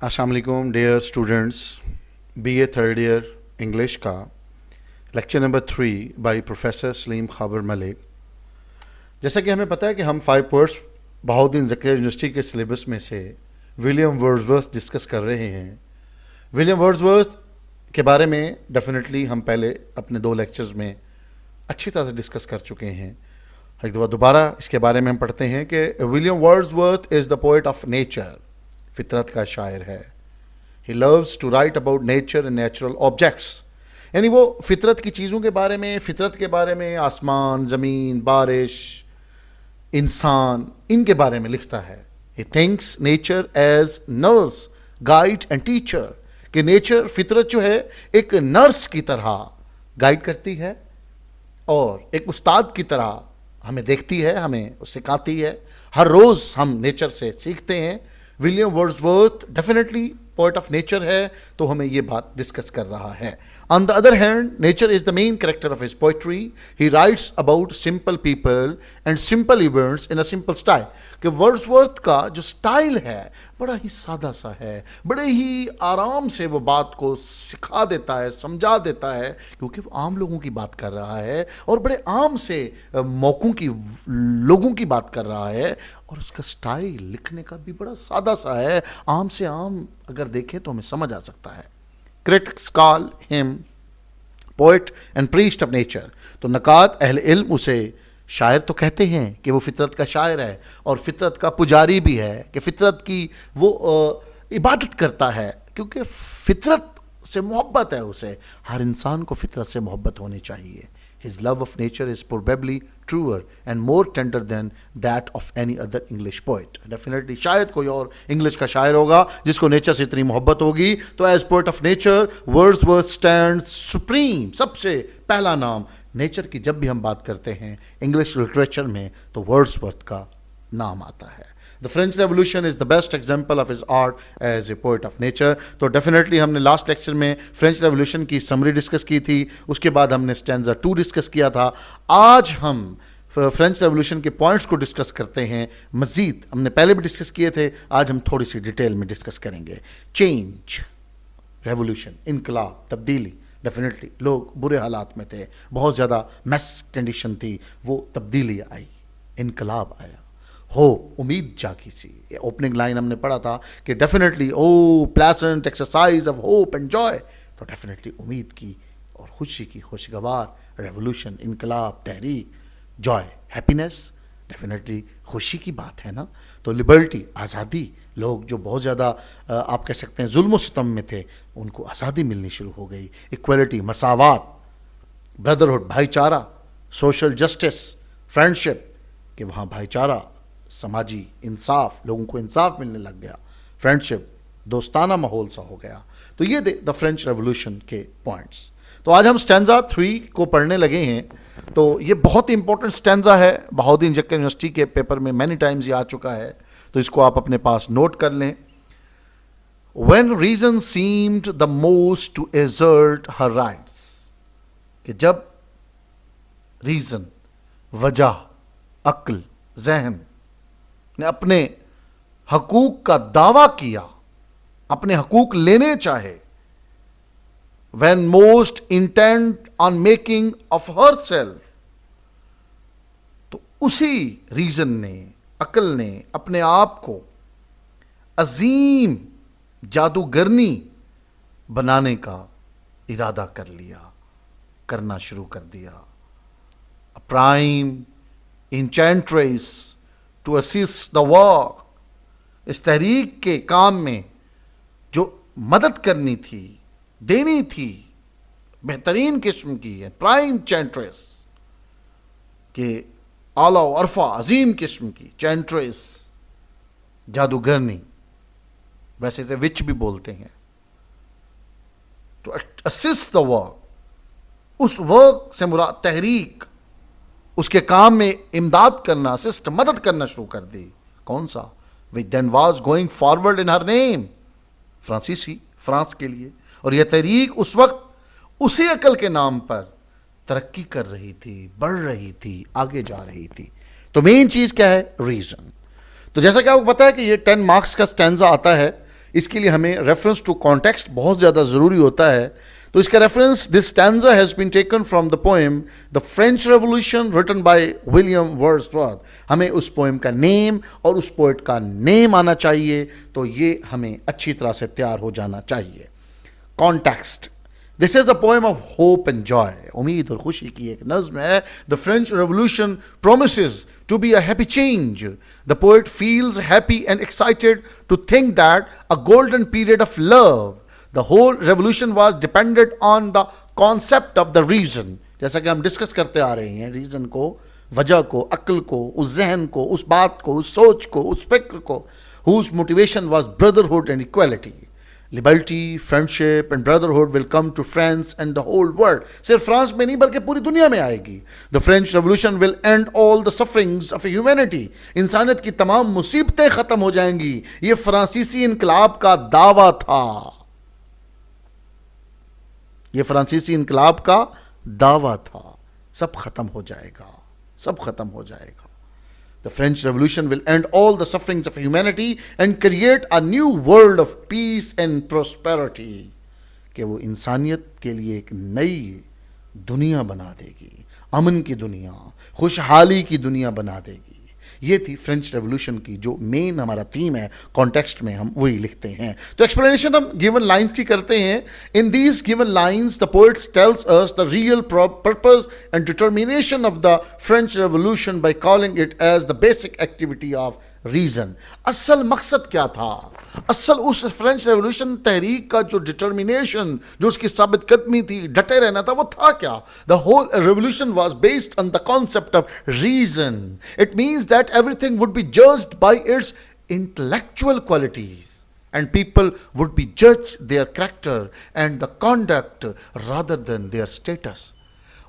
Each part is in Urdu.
السلام علیکم dear students, B A third year English کا lecture number 3 by professor Salim Khabar Malik. جیسا کہ ہمیں پتہ ہے کہ ہم 5 پوئٹس بہاؤالدین زکریا یونیورسٹی کے سلیبس میں سے ولیم ورڈزورتھ ڈسکس کر رہے ہیں۔ ولیم ورڈزورتھ کے بارے میں ڈیفینیٹلی ہم پہلے اپنے 2 لیکچرز میں اچھی طرح سے ڈسکس کر چکے ہیں۔ ایک دفعہ دوبارہ اس کے بارے میں ہم پڑھتے ہیں کہ William Wordsworth is the poet of nature, فطرت کا شاعر ہے۔ He loves to write about nature and natural objects، یعنی وہ فطرت کی چیزوں کے بارے میں، فطرت کے بارے میں، آسمان، زمین، بارش، انسان، ان کے بارے میں لکھتا ہے۔ He thinks nature as nurse, guide and teacher، کہ نیچر، فطرت جو ہے ایک نرس کی طرح گائیڈ کرتی ہے اور ایک استاد کی طرح ہمیں دیکھتی ہے، ہمیں سکھاتی ہے۔ ہر روز ہم نیچر سے سیکھتے ہیں۔ William Wordsworth definitely poet of nature ہے، تو ہمیں یہ بات ڈسکس کر رہا ہے۔ On the other hand, nature is the main character of his poetry. He writes about simple people and simple events in a simple style, کہ ورڈزورتھ کا جو اسٹائل ہے بڑا ہی سادہ سا ہے، بڑے ہی آرام سے وہ بات کو سکھا دیتا ہے، سمجھا دیتا ہے، کیونکہ وہ عام لوگوں کی بات کر رہا ہے اور بڑے عام سے موقعوں کی، لوگوں کی بات کر رہا ہے، اور اس کا سٹائل لکھنے کا بھی بڑا سادہ سا ہے، عام سے عام اگر دیکھیں تو ہمیں سمجھ آ سکتا ہے۔ Critics call him poet and priest of nature، تو نقاد اہل علم اسے شاعر تو کہتے ہیں کہ وہ فطرت کا شاعر ہے اور فطرت کا پجاری بھی ہے، کہ فطرت کی وہ عبادت کرتا ہے، کیونکہ فطرت سے محبت ہے اسے۔ ہر انسان کو فطرت سے محبت ہونی چاہیے۔ His love of nature is probably truer and more tender than that of any other English poet۔ Definitely شاید کوئی اور انگلش کا شاعر ہوگا جس کو نیچر سے اتنی محبت ہوگی، تو as poet of nature Wordsworth stands supreme، سب سے پہلا نام نیچر کی جب بھی ہم بات کرتے ہیں انگلش لٹریچر میں تو ورڈزورتھ کا نام آتا ہے۔ The French Revolution is the best example of his art as a poet of nature۔ تو ڈیفینیٹلی ہم نے لاسٹ لیکچر میں فرینچ ریولوشن کی سمری ڈسکس کی تھی، اس کے بعد ہم نے اسٹینزا 2 ڈسکس کیا تھا۔ آج ہم فرینچ ریولوشن کے پوائنٹس کو ڈسکس کرتے ہیں مزید، ہم نے پہلے بھی ڈسکس کیے تھے، آج ہم تھوڑی سی ڈیٹیل میں ڈسکس کریں گے۔ چینج، ریولوشن، انقلاب، تبدیلی۔ ڈیفینیٹلی لوگ برے حالات میں تھے، بہت زیادہ میس کنڈیشن تھی، وہ تبدیلی آئی، انقلاب آیا، ہوپ، امید جاگی سی۔ اوپننگ لائن ہم نے پڑھا تھا کہ definitely pleasant exercise of hope and joy, تو ڈیفینیٹلی امید کی اور خوشی کی، خوشگوار ریولوشن، انقلاب، تحریک، جوائے، ہیپینس، ڈیفینیٹلی خوشی کی بات ہے نا۔ تو لبرٹی، آزادی، لوگ جو بہت زیادہ آپ کہہ سکتے ہیں ظلم و ستم میں تھے، ان کو آزادی ملنی شروع ہو گئی۔ ایکویلٹی، مساوات، بردرہڈ، بھائی چارہ، سوشل جسٹس، فرینڈشپ، کہ وہاں بھائی چارہ، سماجی انصاف، لوگوں کو انصاف ملنے لگ گیا، فرینڈشپ، دوستانہ ماحول سا ہو گیا۔ تو یہ دا فرینچ ریولوشن کے پوائنٹس۔ تو آج ہم اسٹینزا 3 کو پڑھنے لگے ہیں، تو یہ بہت ہی امپورٹنٹ اسٹینزا ہے، بہاؤالدین زکریا یونیورسٹی کے پیپر میں مینی ٹائمز یہ آ چکا ہے، تو اس کو آپ اپنے پاس نوٹ کر لیں۔ When reason seemed the most to assert her rights، کہ جب ریزن، وجہ، عقل، ذہن نے اپنے حقوق کا دعویٰ کیا، اپنے حقوق لینے چاہے، when most intent on making of herself، تو اسی ریزن نے، عقل نے اپنے آپ کو عظیم جادوگرنی بنانے کا ارادہ کر لیا، کرنا شروع کر دیا۔ A prime enchantress to assist the work، اس تحریک کے کام میں جو مدد کرنی تھی، دینی تھی، بہترین قسم کی ہے، پرائم چینٹریس، کہ اعلیٰ و عرفہ، عظیم قسم کی چینٹریس، جادوگرنی، ویسے سے وچ بھی بولتے ہیں۔ تو اسسٹ دا ورک، اس ورک سے مراد تحریک، اس کے کام میں امداد کرنا، اسسٹ، مدد کرنا شروع کر دی۔ کون سا؟ which then was going forward in her name، فرانسیسی، فرانس کے لیے، اور یہ تحریک اس وقت اسی عقل کے نام پر ترقی کر رہی تھی، بڑھ رہی تھی، آگے جا رہی تھی۔ تو مین چیز کیا ہے؟ ریزن۔ تو جیسا کہ آپ کو پتا ہے کہ یہ 10 مارکس کا اسٹینزا آتا ہے، اس کے لیے ہمیں ریفرنس ٹو کانٹیکسٹ بہت زیادہ ضروری ہوتا ہے. تو اس کا reference this stanza has been taken from the poem the French Revolution written by William Wordsworth. ہمیں اس پوئم کا نیم اور اس پوئٹ کا نیم آنا چاہیے, تو یہ ہمیں اچھی طرح سے تیار ہو جانا چاہیے. Context. This is a poem of hope and joy. امید اور خوشی کی ایک نظم ہے. دا French revolution promises to be a happy change. The poet feels happy and excited to think that a golden period of love. The whole revolution was dependent on the concept of the reason. جیسا کہ ہم ڈسکس کرتے آ رہے ہیں, ریزن کو, وجہ کو, عقل کو, اس ذہن کو, اس بات کو, اس سوچ کو, اس فکر کو, whose motivation was brotherhood and equality. Liberty, friendship and brotherhood will come to France and the whole world. صرف فرانس میں نہیں بلکہ پوری دنیا میں آئے گی. The French Revolution will end all the sufferings of humanity. انسانیت کی تمام مصیبتیں ختم ہو جائیں گی. یہ فرانسیسی انقلاب کا دعویٰ تھا. یہ فرانسیسی انقلاب کا دعویٰ تھا. سب ختم ہو جائے گا, سب ختم ہو جائے گا. The French Revolution will end all the sufferings of humanity and create a new world of peace and prosperity. کہ وہ انسانیت کے لیے ایک نئی دنیا بنا دے گی, امن کی دنیا, خوشحالی کی دنیا بنا دے گی. یہ تھی فرینچ ریولوشن کی جو مین ہمارا تھیم ہے. کانٹیکسٹ میں ہم وہی لکھتے ہیں. تو ایکسپلینیشن ہم گیون لائنز کی کرتے ہیں. In these given lines the poet tells us the real purpose and determination of the French Revolution by calling it as the basic activity of reason. اصل مقصد کیا تھا؟ اصل اس فرینچ ریولوشن تحریک کا جو ڈٹرمینیشن, جو اس کی ثابت قدمی تھی, ڈٹے رہنا تھا, وہ تھا کیا؟ The whole revolution was based on the concept of reason. It means that everything would be judged by its intellectual qualities. And people would be judged their character and the conduct rather than their status.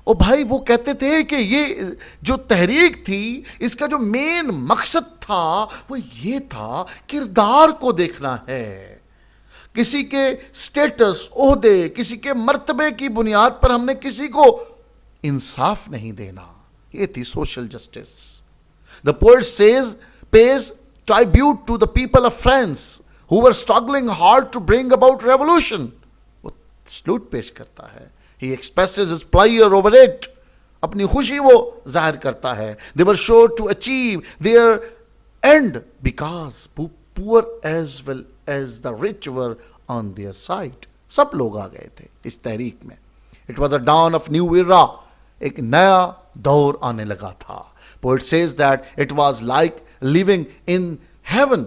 او بھائی وہ کہتے تھے کہ یہ جو تحریک تھی اس کا جو مین مقصد تھا وہ یہ تھا کردار کو دیکھنا ہے. کسی کے سٹیٹس, عہدے, کسی کے مرتبے کی بنیاد پر ہم نے کسی کو انصاف نہیں دینا. یہ تھی social justice. The poet says pays tribute to the people of France who were struggling hard to bring about revolution. وہ سلوٹ پیش کرتا ہے. He expresses his pleasure over it. اپنی خوشی وہ ظاہر کرتا ہے. They were sure to achieve their end because poor as well as the rich were on their side. سب لوگ آ گئے تھے اس تحریک میں. It was a dawn of new era. ایک نیا دور آنے لگا تھا. Poet says that it was like living in heaven.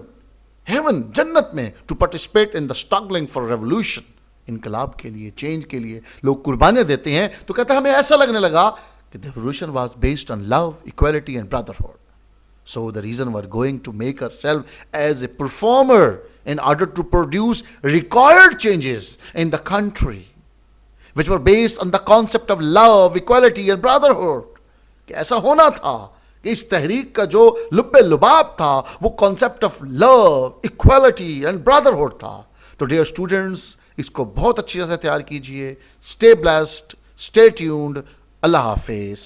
Heaven, جنت میں, to participate in the struggling for revolution. انقلاب کے لیے, چینج کے لیے لوگ قربانیاں دیتے ہیں. تو کہتا ہے ہمیں ایسا لگنے لگا کہ the revolution was based on love, equality and brotherhood. So the reason we're going to make ourselves as a performer in order to produce required changes in the country which were based on the concept of love, equality and brotherhood. کہ ایسا ہونا تھا کہ اس تحریک کا جو لب لباب تھا وہ concept of love, equality and brotherhood تھا. تو dear students, اس کو بہت اچھی طرح سے تیار کیجئے. Stay blessed, stay tuned. اللہ حافظ.